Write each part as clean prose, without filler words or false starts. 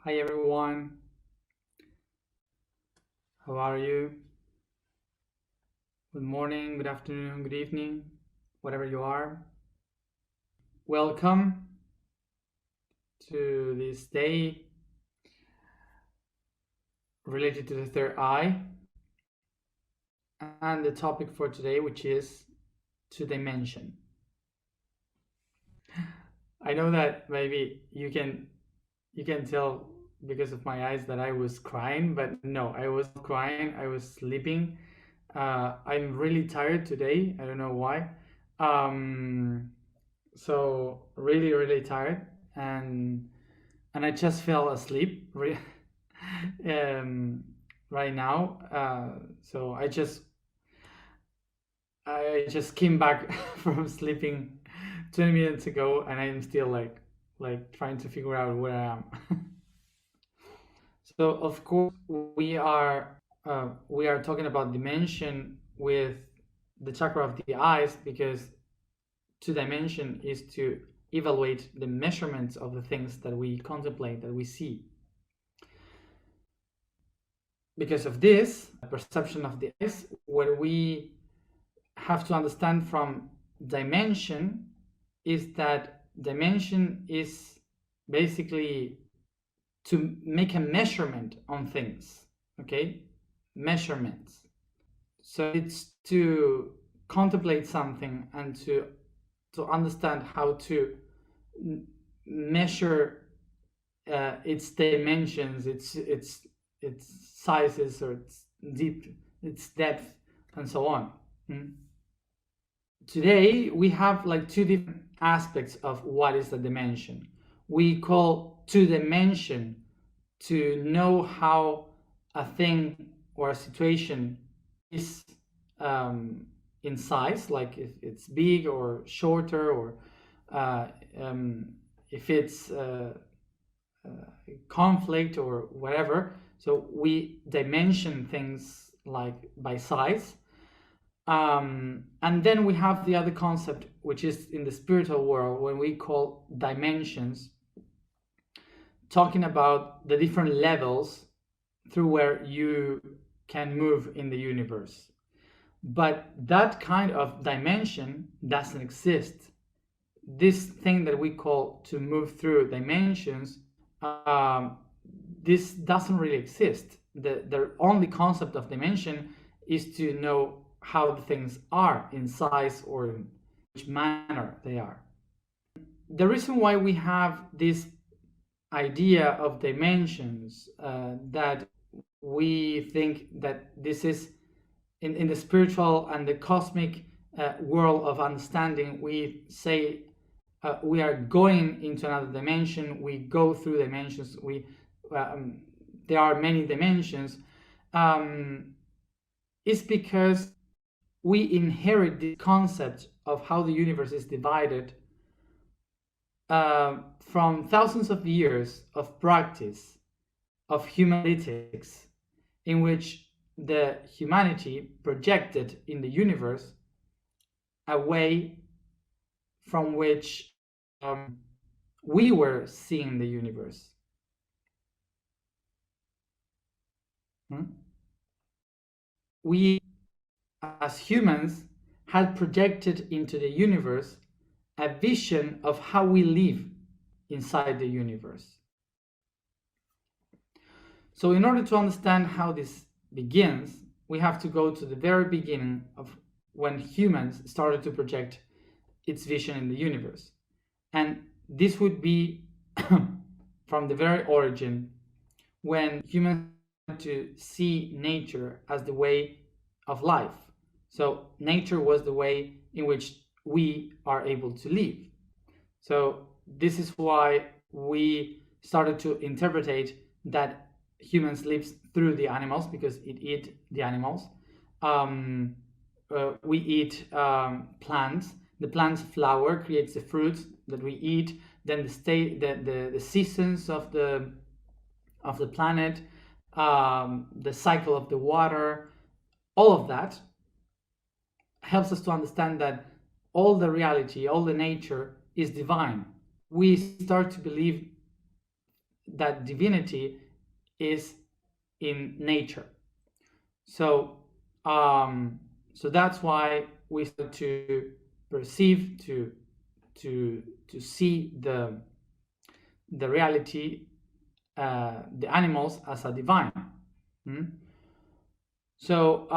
Hi everyone, how are you? Good morning, good afternoon, good evening, whatever you are. Welcome to this day related to the third eye and the topic for today, which is two dimension. I know that maybe you can tell because of my eyes that I was crying, but no, I wasn't crying, I was sleeping. I'm really tired today. I don't know why. So really tired, and I just fell asleep right now. So I just came back from sleeping 20 minutes ago, and I'm still like trying to figure out where I am. So of course we are talking about dimension with the chakra of the eyes, because two dimension is to evaluate the measurements of the things that we contemplate, that we see. Because of this perception of the eyes, what we have to understand from dimension is that dimension is basically to make a measurement on things. Okay, measurements. So it's to contemplate something and to understand how to measure its dimensions, its sizes, or its depth, and so on. Today we have like two different aspects of what is a dimension. We call two dimension to know how a thing or a situation is in size, like if it's big or shorter, or if it's conflict or whatever. So we dimension things like by size. And then we have the other concept, which is in the spiritual world, when we call dimensions, talking about the different levels through where you can move in the universe. But that kind of dimension doesn't exist. This thing that we call to move through dimensions, this doesn't really exist. The only concept of dimension is to know how the things are in size or in which manner they are. The reason why we have this idea of dimensions, that we think that this is in the spiritual and the cosmic world of understanding, we say we are going into another dimension, we go through dimensions, there are many dimensions, is because we inherit the concept of how the universe is divided from thousands of years of practice of human analytics, in which the humanity projected in the universe a way from which we were seeing the universe. We, as humans, had projected into the universe a vision of how we live inside the universe. So in order to understand how this begins, we have to go to the very beginning of when humans started to project its vision in the universe. And this would be from the very origin, when humans started to see nature as the way of life. So nature was the way in which we are able to live. So this is why we started to interpret that humans live through the animals, because it eat the animals. We eat plants. The plant's flower creates the fruits that we eat. Then the seasons of the planet, the cycle of the water, all of that helps us to understand that all the reality, all the nature is divine. We start to believe that divinity is in nature. So so that's why we start to perceive, to see the reality, the animals as a divine. So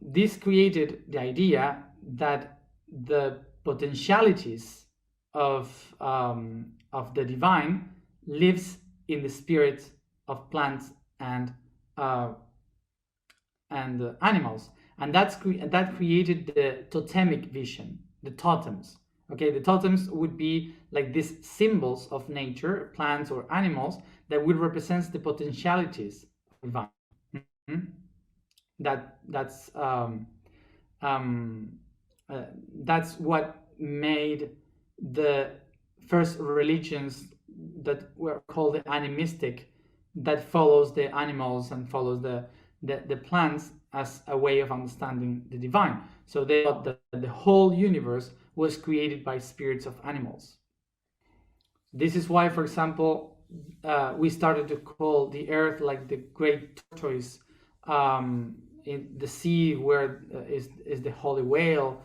this created the idea that the potentialities of the divine lives in the spirit of plants and animals, and that created the totemic vision, the totems. Okay, the totems would be like these symbols of nature, plants or animals, that would represent the potentialities of divine. That's what made the first religions that were called the animistic, that follows the animals and follows the plants as a way of understanding the divine. So they thought that the whole universe was created by spirits of animals. This is why, for example, we started to call the earth like the great tortoise, in the sea where is the holy whale,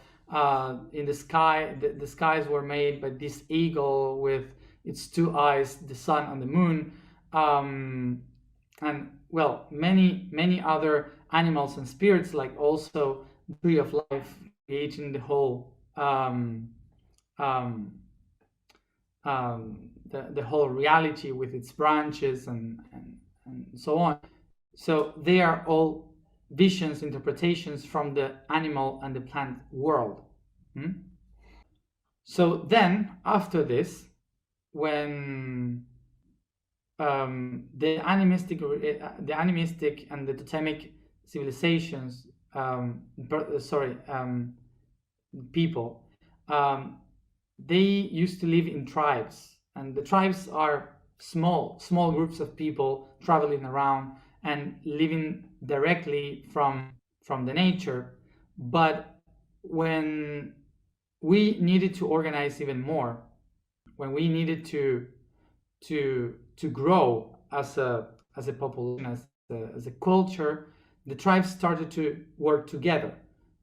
in the sky. The skies were made by this eagle with its two eyes, the sun and the moon, and well, many other animals and spirits, like also the tree of life, creating the whole the whole reality with its branches and so on. So they are all visions, interpretations from the animal and the plant world. So then, after this, when the animistic and the totemic civilizations, people, they used to live in tribes, and the tribes are small groups of people traveling around and living directly from the nature. But when we needed to organize even more, when we needed to grow as a population, as a culture, the tribes started to work together.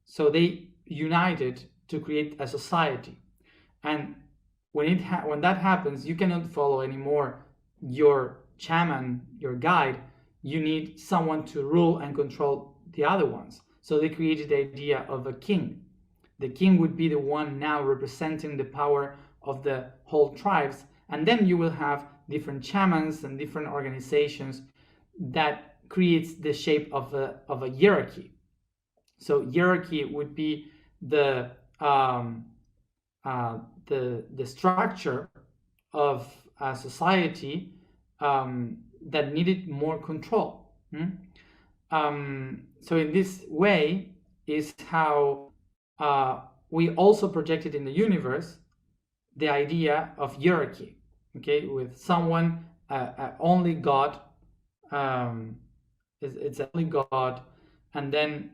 So they united to create a society. And when that happens, you cannot follow anymore your shaman, your guide. You need someone to rule and control the other ones. So they created the idea of a king. The king would be the one now representing the power of the whole tribes, and then you will have different shamans and different organizations that creates the shape of a hierarchy. So hierarchy would be the structure of a society that needed more control. So in this way is how we also projected in the universe the idea of hierarchy. Okay, with someone, only God, it's only God, and then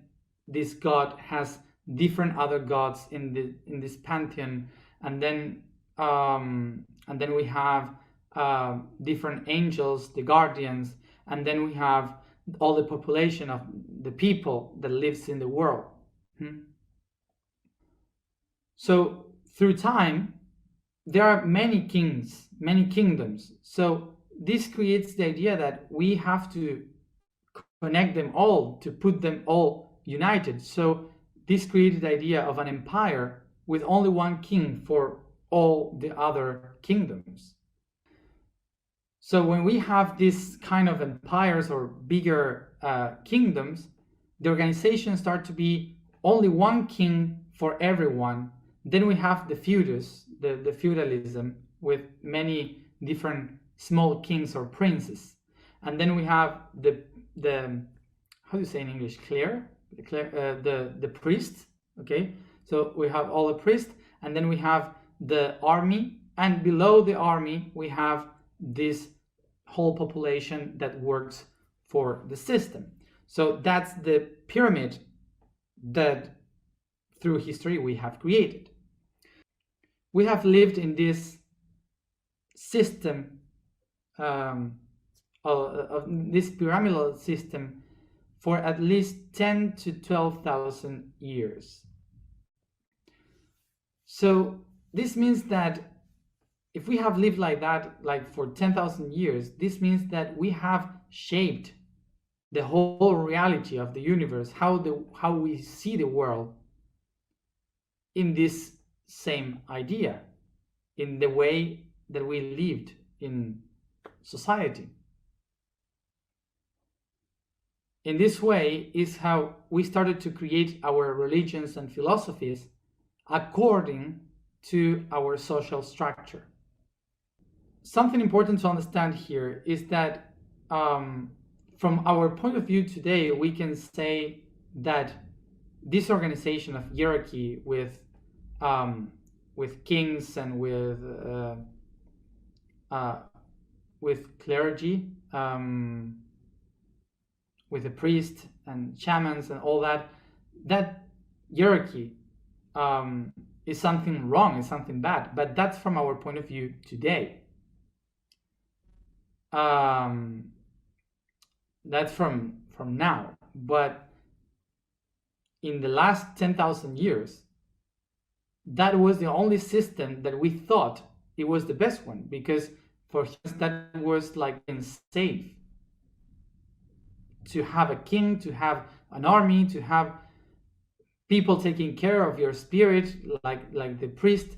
this God has different other gods in this pantheon, and then we have different angels, the guardians, and then we have all the population of the people that lives in the world. So through time, there are many kings, many kingdoms. So this creates the idea that we have to connect them all, to put them all united. So this created the idea of an empire with only one king for all the other kingdoms. So when we have this kind of empires or bigger kingdoms, the organizations start to be only one king for everyone. Then we have the feudus, the feudalism, with many different small kings or princes. And then we have the how do you say in English, the priest. Okay, so we have all the priests, and then we have the army, and below the army we have this whole population that works for the system. So that's the pyramid that through history we have created. We have lived in this system of this pyramidal system for at least 10 to 12,000 years. So this means that if we have lived like that, like for 10,000 years, this means that we have shaped the whole reality of the universe, how we see the world, in this same idea, in the way that we lived in society. In this way is how we started to create our religions and philosophies according to our social structure. Something important to understand here is that from our point of view today, we can say that this organization of hierarchy with kings and with clergy, with the priest and shamans and all that, that hierarchy is something wrong, is something bad. But that's from our point of view today. That's from now. But in the last 10,000 years, that was the only system that we thought it was the best one, because for us that was like safe to have a king, to have an army, to have people taking care of your spirit, like the priest.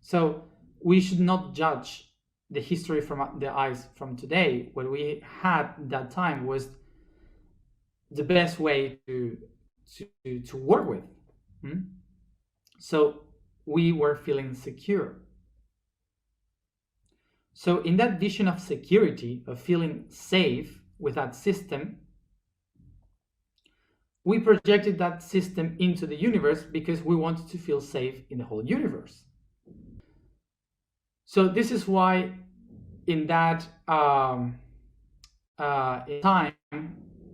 So we should not judge the history from the eyes from today. What we had that time was the best way to work with. So we were feeling secure. So in that vision of security, of feeling safe with that system, we projected that system into the universe because we wanted to feel safe in the whole universe. So this is why in that time,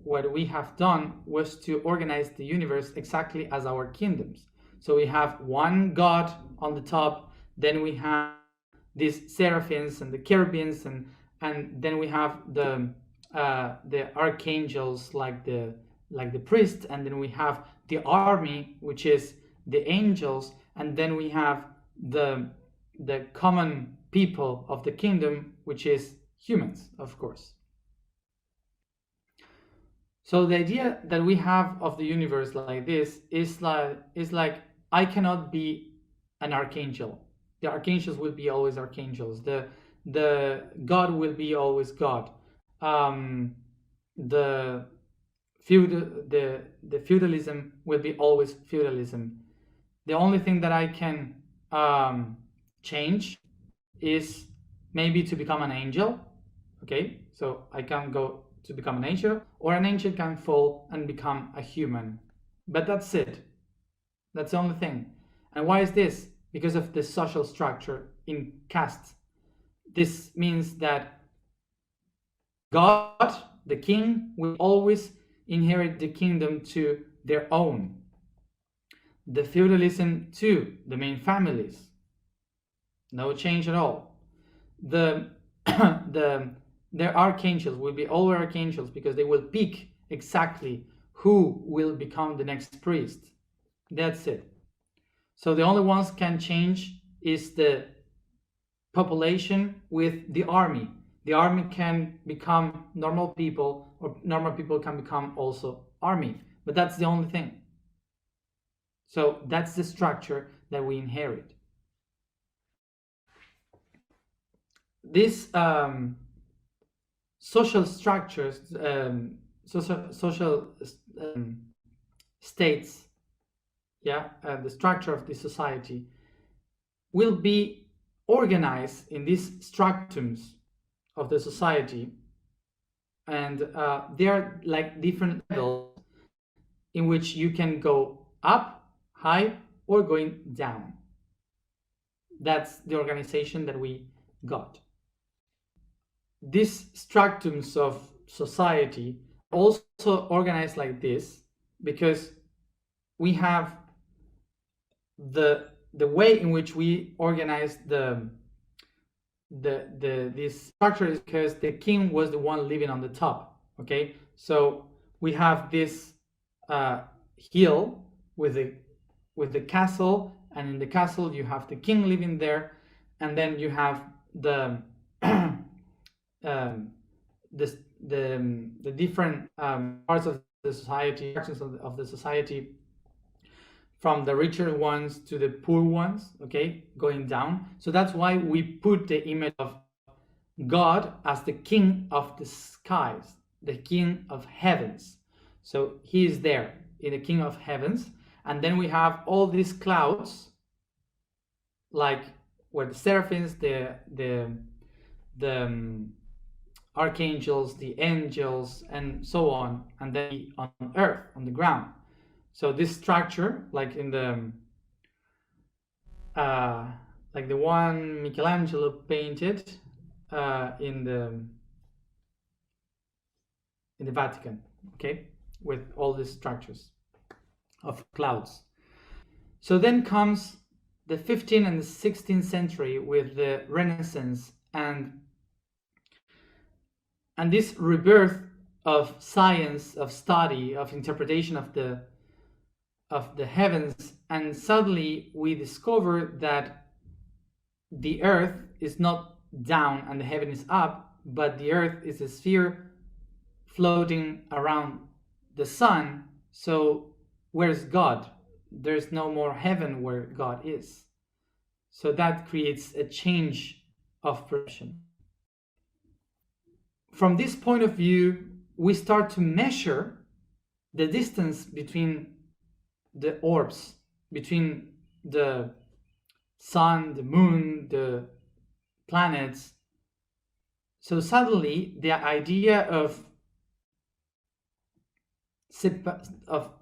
what we have done was to organize the universe exactly as our kingdoms. So we have one God on the top, then we have these seraphims and the cherubims, and then we have the archangels like the priest, and then we have the army, which is the angels, and then we have the common people of the kingdom, which is humans, of course. So the idea that we have of the universe like this is like I cannot be an archangel. The archangels will be always archangels. The God will be always God. The feudalism will be always feudalism. The only thing that I can change is maybe to become an angel. Okay, so I can go to become an angel, or an angel can fall and become a human. But that's it. That's the only thing. And why is this? Because of the social structure in castes. This means that God, the king, will always inherit the kingdom to their own. The feudalism to the main families. No change at all. The archangels will be all archangels because they will pick exactly who will become the next priest. That's it. So the only ones can change is the population with the army. The army can become normal people, or normal people can become also army. But that's the only thing. So that's the structure that we inherit. This social structures, social states, the structure of the society will be organized in these structums of the society, and there are like different levels in which you can go up, high, or going down. That's the organization that we got. These structums of society also organized like this because we have the way in which we organize the this structure is because the king was the one living on the top. Okay, so we have this hill with the castle, and in the castle you have the king living there, and then you have the the different parts of the society, sections of the society, from the richer ones to the poor ones, okay, going down. So that's why we put the image of God as the king of the skies, the king of heavens. So he is there in the king of heavens. And then we have all these clouds, like where the seraphims, the archangels, the angels, and so on, and then on earth, on the ground. So this structure, like in the like the one Michelangelo painted in the Vatican, okay, with all these structures of clouds. So then comes the 15th and the 16th century with the Renaissance and this rebirth of science, of study, of interpretation of the heavens, and suddenly we discover that the earth is not down and the heaven is up, but the earth is a sphere floating around the sun. So where's God? There's no more heaven where God is. So that creates a change of perception. From this point of view, we start to measure the distance between the orbs, between the sun, the moon, the planets. So suddenly the idea of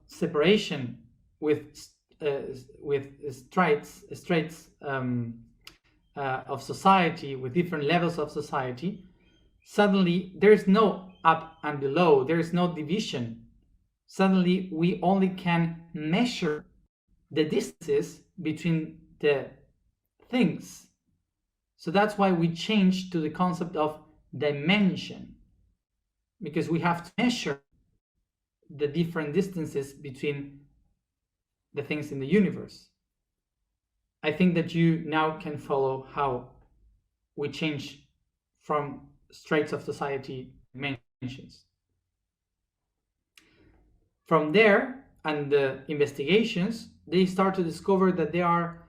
separation with straits of society, with different levels of society, suddenly there is no up and below, there is no division. Suddenly we only can measure the distances between the things. So that's why we change to the concept of dimension, because we have to measure the different distances between the things in the universe. I think that you now can follow how we change from straits of society dimensions. From there, and the investigations, they start to discover that there are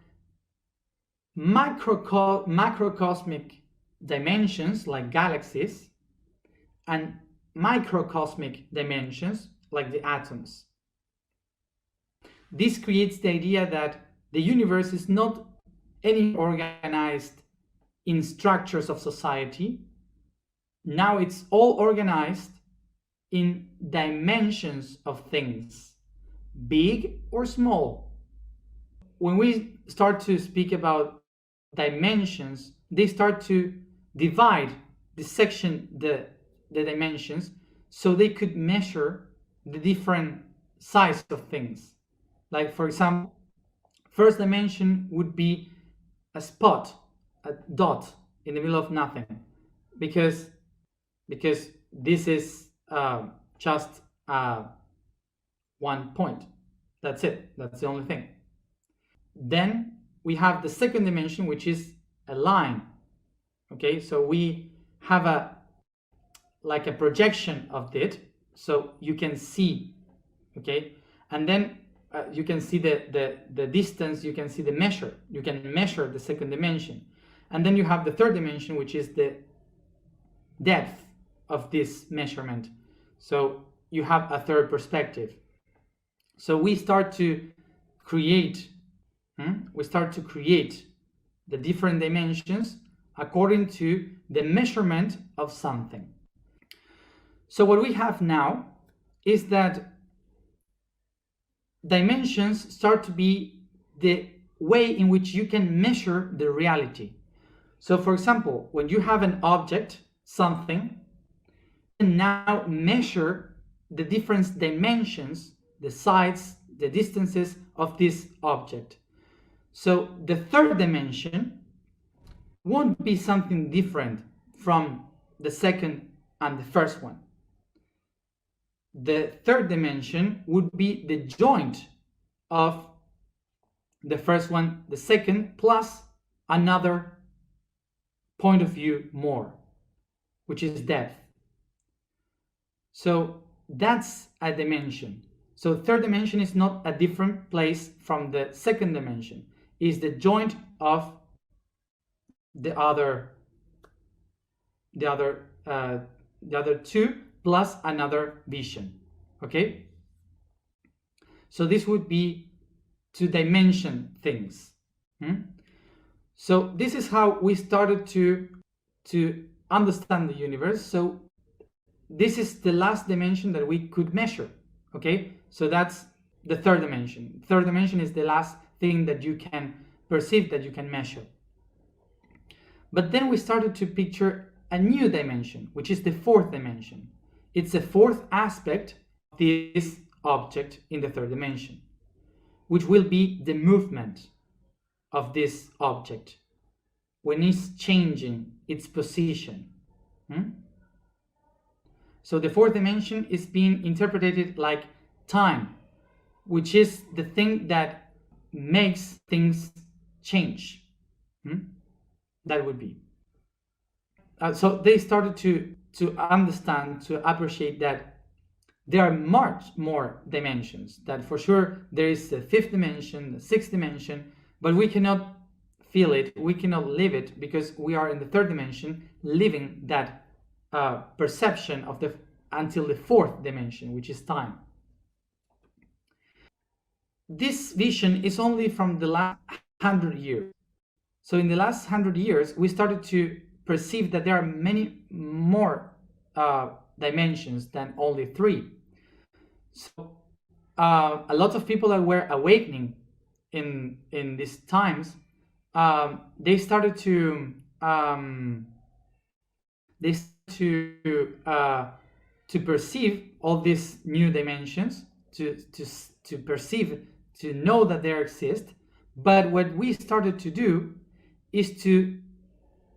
macrocosmic dimensions like galaxies and microcosmic dimensions like the atoms. This creates the idea that the universe is not any organized in structures of society. Now it's all organized in dimensions of things, big or small. When we start to speak about dimensions, they start to divide the dimensions, so they could measure the different size of things. Like, for example, first dimension would be a spot, a dot in the middle of nothing, because this is just one point. That's it. That's the only thing. Then we have the second dimension, which is a line. Okay, so we have a projection of it, so you can see. Okay, and then you can see the distance. You can see the measure. You can measure the second dimension, and then you have the third dimension, which is the depth of this measurement. So you have a third perspective. So we start to create the different dimensions according to the measurement of something. So what we have now is that dimensions start to be the way in which you can measure the reality. So for example, when you have an object, something, you can now measure the different dimensions, the sides, the distances of this object. So the third dimension won't be something different from the second and the first one. The third dimension would be the joint of the first one, the second, plus another point of view more, which is depth. So that's a dimension. So third dimension is not a different place from the second dimension. It's the joint of the other two plus another vision. Okay? So this would be to dimension things. So this is how we started to understand the universe. So this is the last dimension that we could measure. Okay, so that's the third dimension. Third dimension is the last thing that you can perceive, that you can measure. But then we started to picture a new dimension, which is the fourth dimension. It's a fourth aspect of this object in the third dimension, which will be the movement of this object when it's changing its position. So the fourth dimension is being interpreted like time, which is the thing that makes things change. That would be. So they started to understand, to appreciate that there are much more dimensions, that for sure there is the fifth dimension, the sixth dimension, but we cannot feel it, we cannot live it, because we are in the third dimension living that perception of until the fourth dimension, which is time. This vision is only from the last 100 years. So in the last 100 years, we started to perceive that there are many more dimensions than only three. So a lot of people that were awakening in these times, they started to perceive all these new dimensions, to perceive, to know that they exist. But what we started to do is to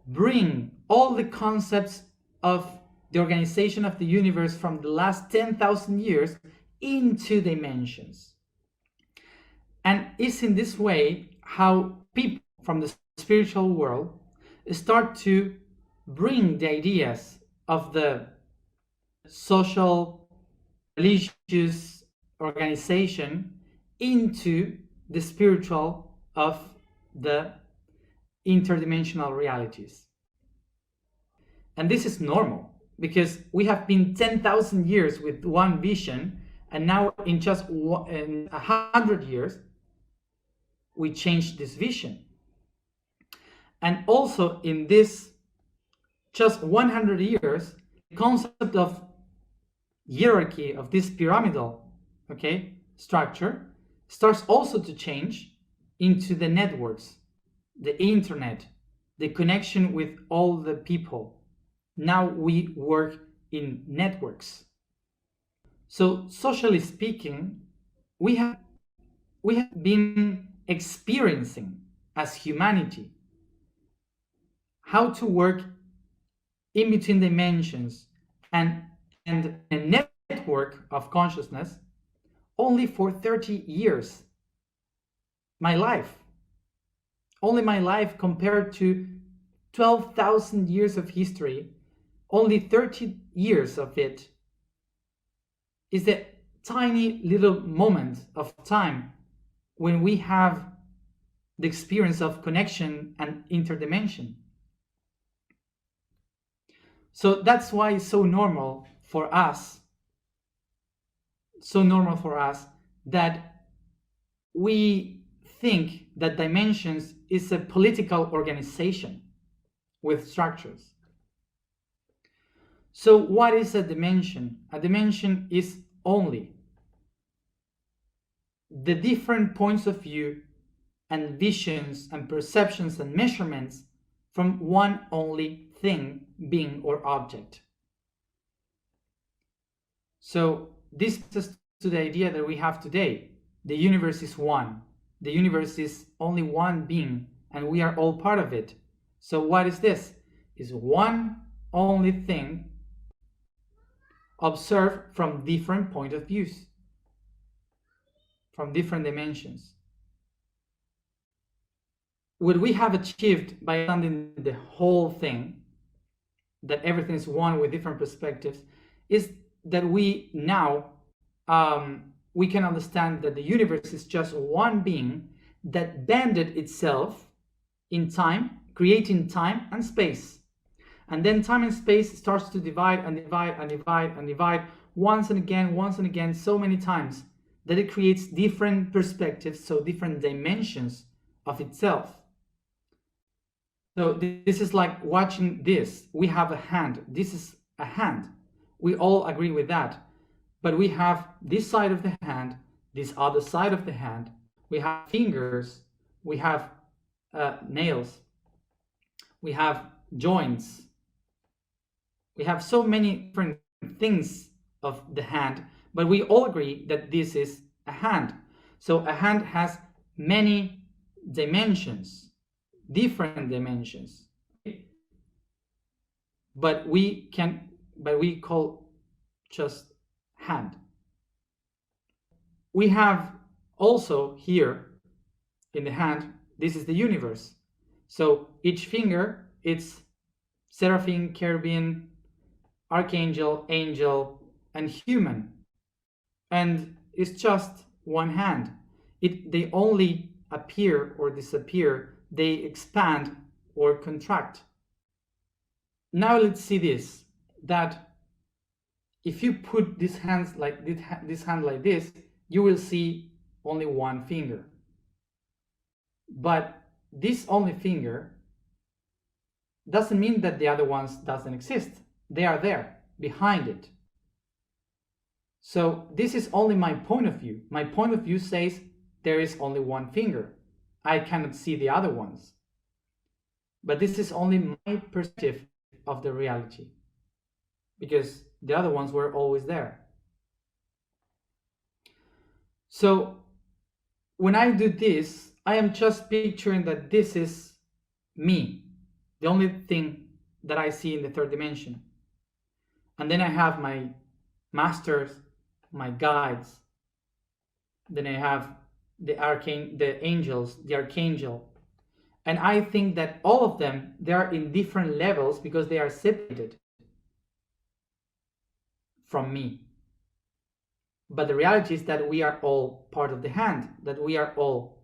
bring all the concepts of the organization of the universe from the last 10,000 years into dimensions. And it's in this way how people from the spiritual world start to bring the ideas of the social, religious organization into the spiritual of the interdimensional realities. And this is normal, because we have been 10,000 years with one vision, and now in just 100 years we changed this vision. And also in this just 100 years, the concept of hierarchy, of this pyramidal structure, starts also to change into the networks, the internet, the connection with all the people. Now we work in networks. So socially speaking, we have been experiencing as humanity how to work in between dimensions and a network of consciousness only for 30 years. My life. Only my life compared to 12,000 years of history, only 30 years of it is a tiny little moment of time when we have the experience of connection and interdimension. So that's why it's so normal for us that we think that dimensions is a political organization with structures. So what is a dimension? A dimension is only the different points of view and visions and perceptions and measurements from one only thing, being, or object. So this is to the idea that we have today. The universe is one. The universe is only one being, and we are all part of it. So what is this? Is one only thing observed from different point of views, from different dimensions. What we have achieved by understanding the whole thing, that everything is one with different perspectives, is that we now we can understand that the universe is just one being that bended itself in time, creating time and space. And then time and space starts to divide and divide and divide and divide once and again, so many times that it creates different perspectives, so different dimensions of itself. So this is like watching this. We have a hand. This is a hand. We all agree with that. But we have this side of the hand, this other side of the hand. We have fingers. We have nails. We have joints. We have so many different things of the hand, but we all agree that this is a hand. So a hand has many dimensions, different dimensions, but we call just hand. We have also here in the hand, this is the universe. So each finger, it's seraphim, cherubim, archangel, angel, and human. And it's just one hand. They only appear or disappear, they expand or contract. Now let's see this, that if you put this hand like this, you will see only one finger. But this only finger doesn't mean that the other ones doesn't exist. They are there, behind it. So this is only my point of view. My point of view says there is only one finger. I cannot see the other ones. But this is only my perspective of the reality, because the other ones were always there. So when I do this, I am just picturing that this is me, the only thing that I see in the third dimension. And then I have my masters, my guides. Then I have the angels, the archangel. And I think that all of them, they are in different levels because they are separated from me. But the reality is that we are all part of the hand, that we are all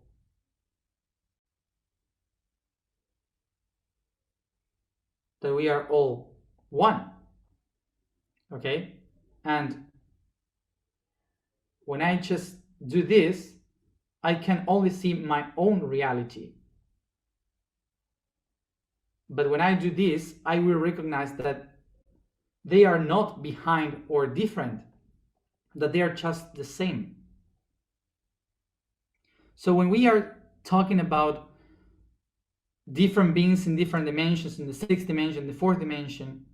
one. Okay? And when I just do this, I can only see my own reality. But when I do this, I will recognize that they are not behind or different, that they are just the same. So when we are talking about different beings in different dimensions, in the sixth dimension, the fourth dimension,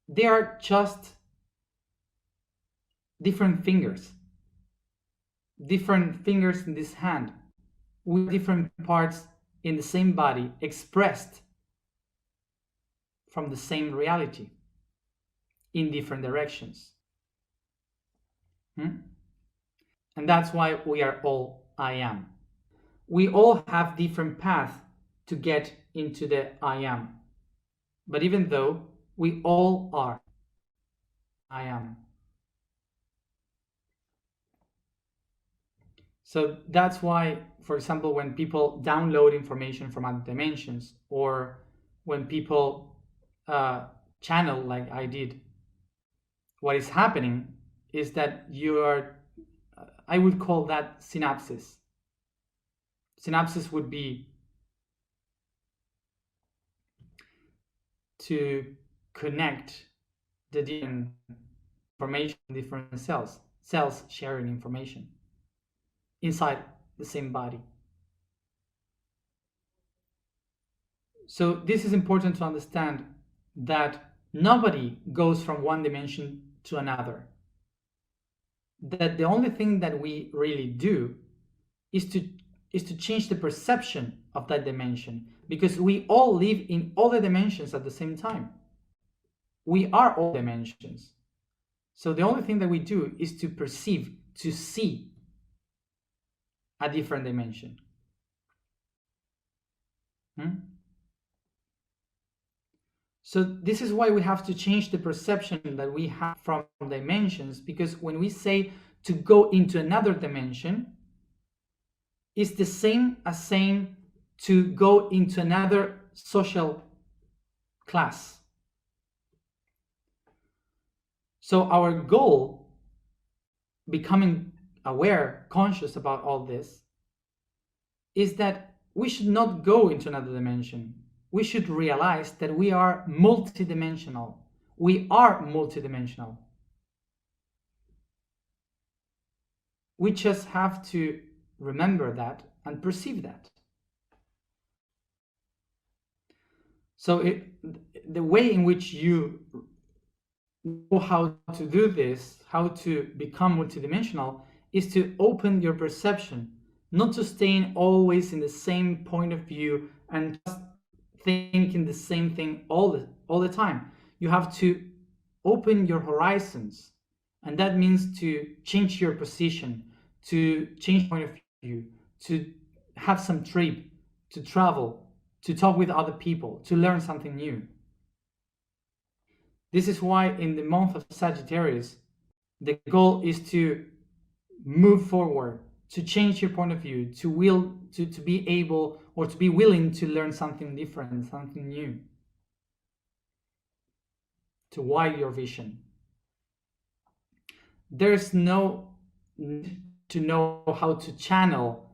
they are just different fingers in this hand with different parts in the same body expressed from the same reality in different directions. And that's why we are all I am. We all have different paths to get into the I am. But even though we all are I am. So that's why, for example, when people download information from other dimensions, or when people channel like I did, what is happening is that you are, I would call that synapses. Synapses would be to connect the different information, different cells sharing information inside the same body. So this is important to understand, that nobody goes from one dimension to another. That the only thing that we really do is to change the perception of that dimension, because we all live in all the dimensions at the same time. We are all dimensions. So the only thing that we do is to perceive, to see a different dimension. So this is why we have to change the perception that we have from dimensions, because when we say to go into another dimension, it's the same as saying to go into another social class. So our goal, becoming aware, conscious about all this, is that we should not go into another dimension. We should realize that we are multidimensional. We are multidimensional. We just have to remember that and perceive that. So the way in which you know how to do this, how to become multidimensional, is to open your perception, not to stay always in the same point of view and just thinking the same thing all the time. You have to open your horizons, and that means to change your position, to change point of view, to have some trip, to travel, to talk with other people, to learn something new. This is why in the month of Sagittarius, the goal is to move forward, to change your point of view, to be able or to be willing to learn something different, something new, to widen your vision. There's no need to know how to channel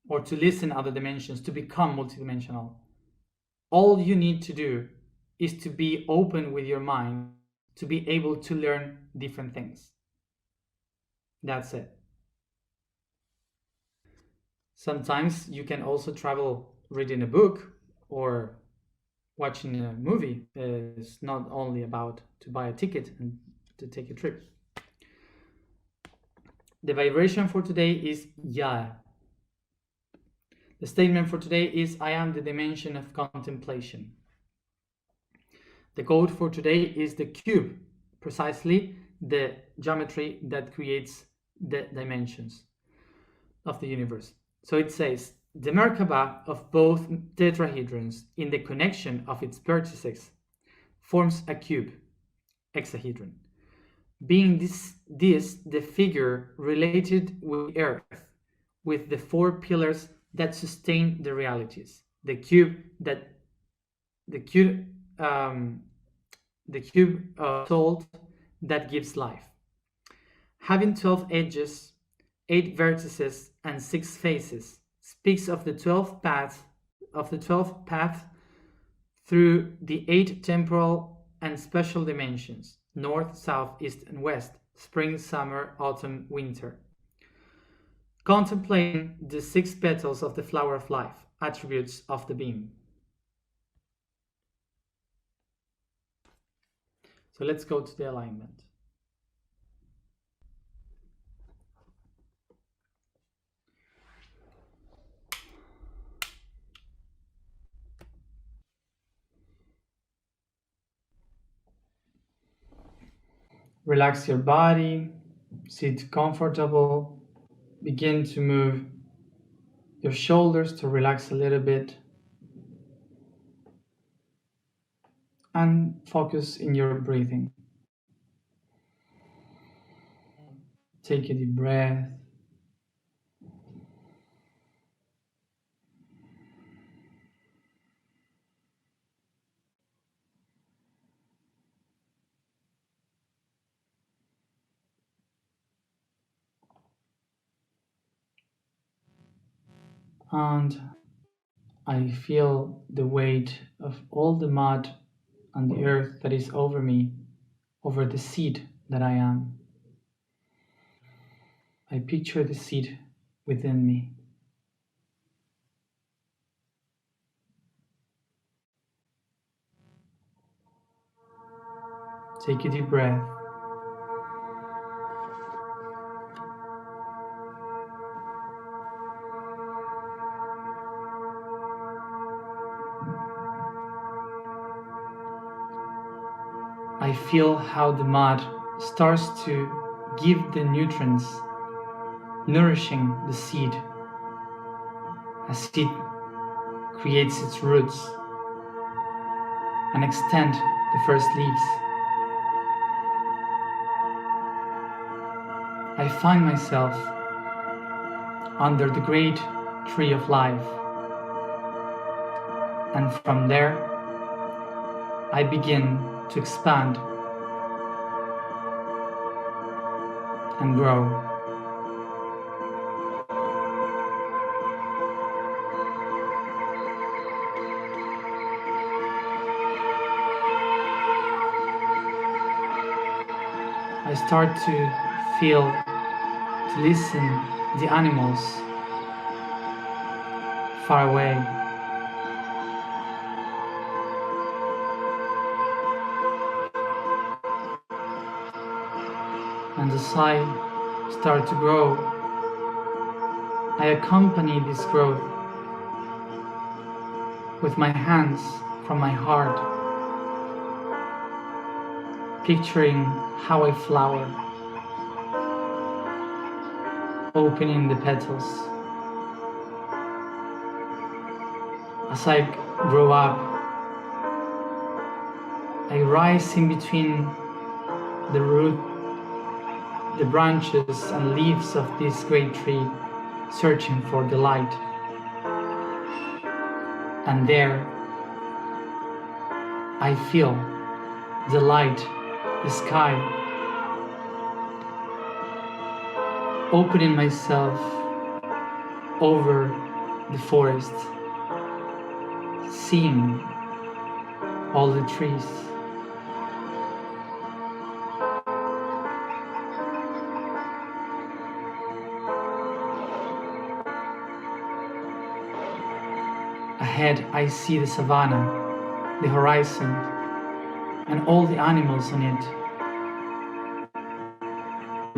or to listen other dimensions to become multidimensional. All you need to do is to be open with your mind, to be able to learn different things. That's it. Sometimes you can also travel reading a book or watching a movie. It's not only about to buy a ticket and to take a trip. The vibration for today is Ya. The statement for today is I am the dimension of contemplation. The code for today is the cube, precisely the geometry that creates the dimensions of the universe. So it says, the Merkaba of both tetrahedrons in the connection of its vertices forms a cube, hexahedron, being this the figure related with Earth, with the four pillars that sustain the realities. The cube of salt that gives life. Having 12 edges, 8 vertices, and 6 faces, speaks of the 12 paths through the 8 temporal and spatial dimensions: north, south, east, and west, spring, summer, autumn, winter. Contemplating the 6 petals of the flower of life, attributes of the being. So let's go to the alignment. Relax your body, sit comfortable, begin to move your shoulders to relax a little bit, and focus in your breathing. Take a deep breath. And I feel the weight of all the mud and the earth that is over me, over the seed that I am. I picture the seed within me. Take a deep breath. I feel how the mud starts to give the nutrients, nourishing the seed as it creates its roots and extend the first leaves. I find myself under the great tree of life, and from there I begin to expand and grow. I start to feel, to listen the animals far away. And as I start to grow, I accompany this growth with my hands from my heart, picturing how I flower, opening the petals. As I grow up, I rise in between the root, the branches and leaves of this great tree, searching for the light. And there, I feel the light, the sky, opening myself over the forest, seeing all the trees. Ahead I see the savannah, the horizon, and all the animals on it.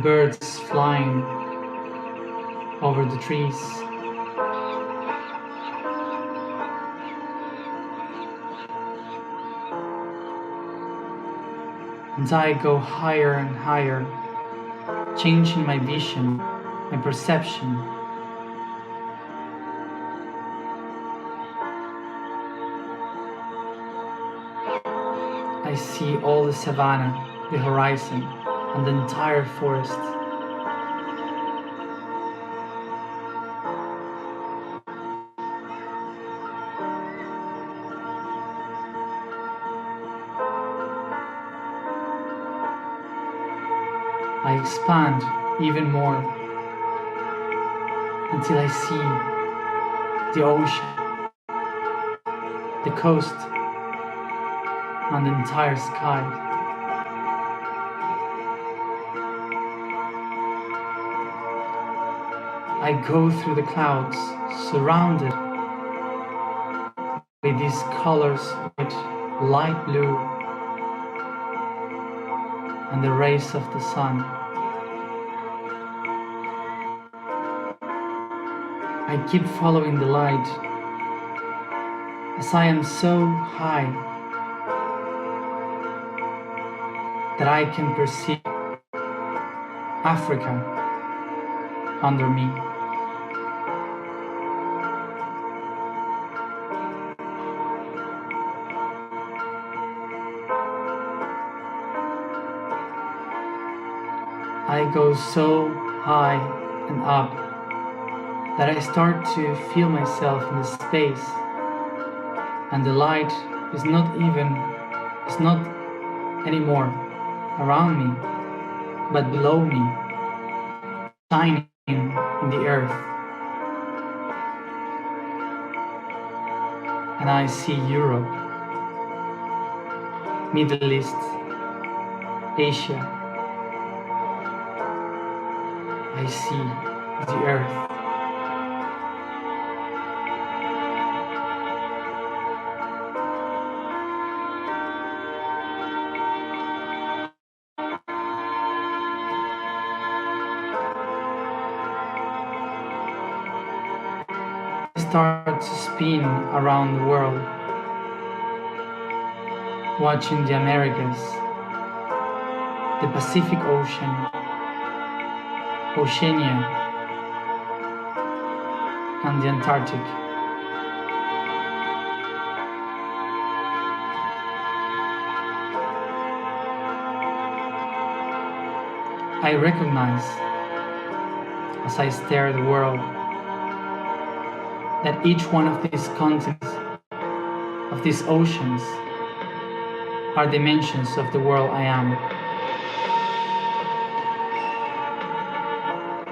Birds flying over the trees. And I go higher and higher, changing my vision, my perception. I see all the savannah, the horizon, and the entire forest. I expand even more until I see the ocean, the coast, and the entire sky. I go through the clouds, surrounded by these colors, white, light blue, and the rays of the sun. I keep following the light as I am so high that I can perceive Africa under me. I go so high and up that I start to feel myself in the space, and the light is not anymore around me, but below me, shining in the earth. And I see Europe, Middle East, Asia. I see the earth. I start to spin around the world, watching the Americas, the Pacific Ocean, Oceania, and the Antarctic. I recognize, as I stare at the world, that each one of these continents, of these oceans, are dimensions of the world I am.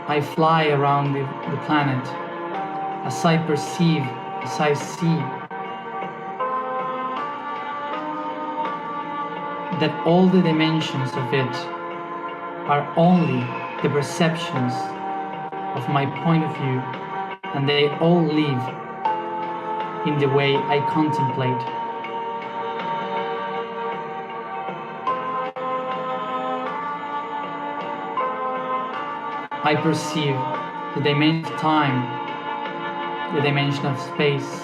I fly around the planet as I perceive, as I see, that all the dimensions of it are only the perceptions of my point of view, and they all live in the way I contemplate. I perceive the dimension of time, the dimension of space,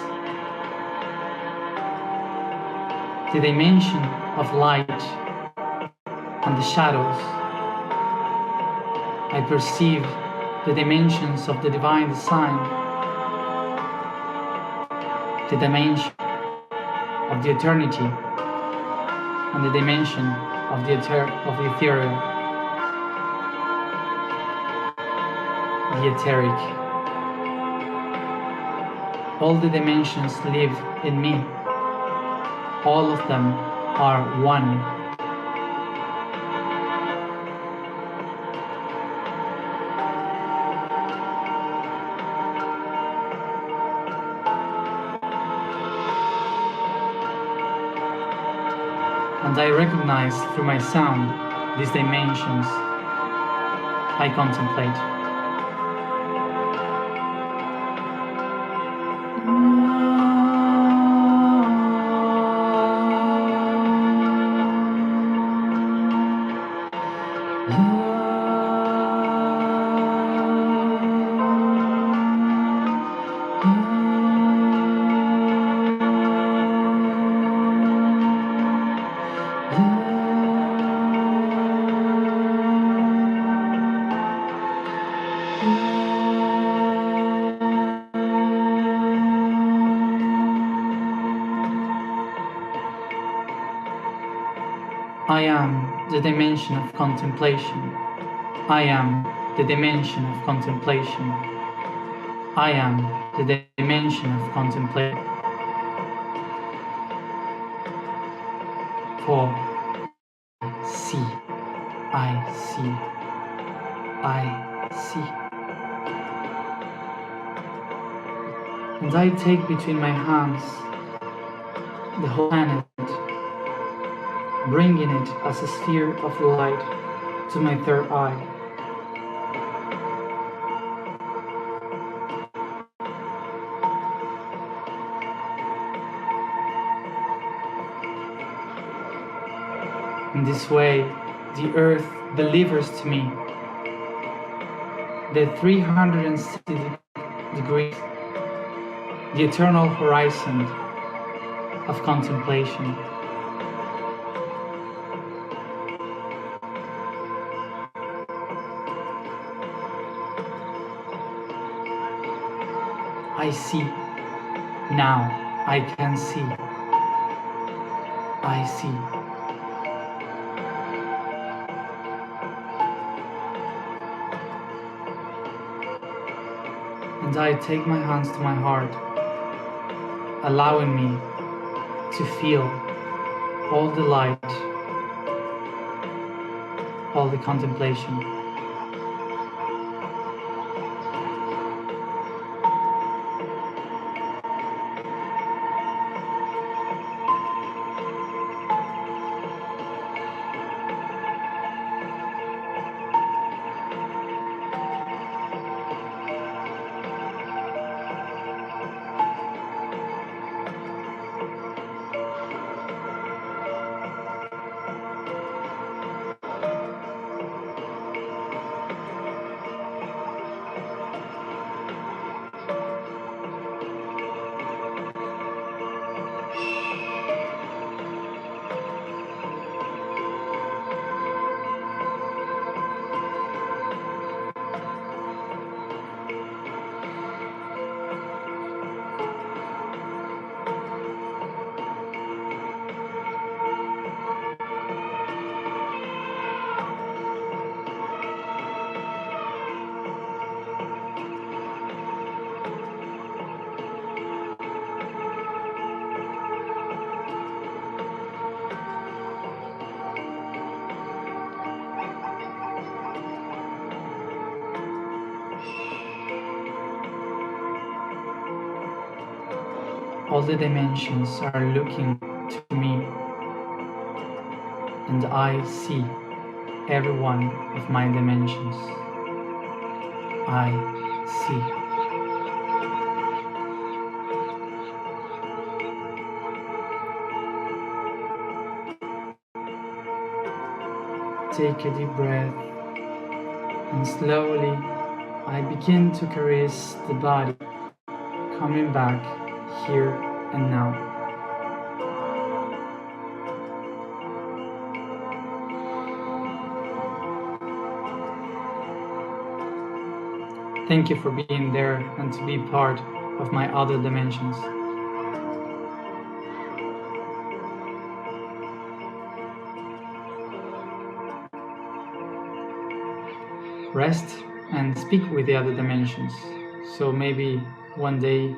the dimension of light and the shadows. I perceive the dimensions of the divine design, the dimension of the eternity, and the dimension of the ethereal, the etheric. All the dimensions live in me. All of them are one. And I recognize through my sound these dimensions I contemplate. I am the dimension of contemplation. I am the dimension of contemplation. I am the dimension of contemplation. For see, I see, I see. And I take between my hands the whole planet, bringing it as a sphere of light to my third eye. In this way, the earth delivers to me the 360 degrees, the eternal horizon of contemplation. I see. Now I can see. I see. And I take my hands to my heart, allowing me to feel all the light, all the contemplation. All the dimensions are looking to me, and I see every one of my dimensions. I see. Take a deep breath, and slowly I begin to caress the body, coming back here and now. Thank you for being there and to be part of my other dimensions. Rest and speak with the other dimensions, so maybe one day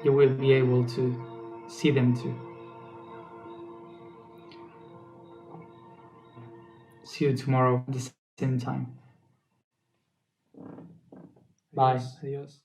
you will be able to see them too. See you tomorrow at the same time. Bye. Adios.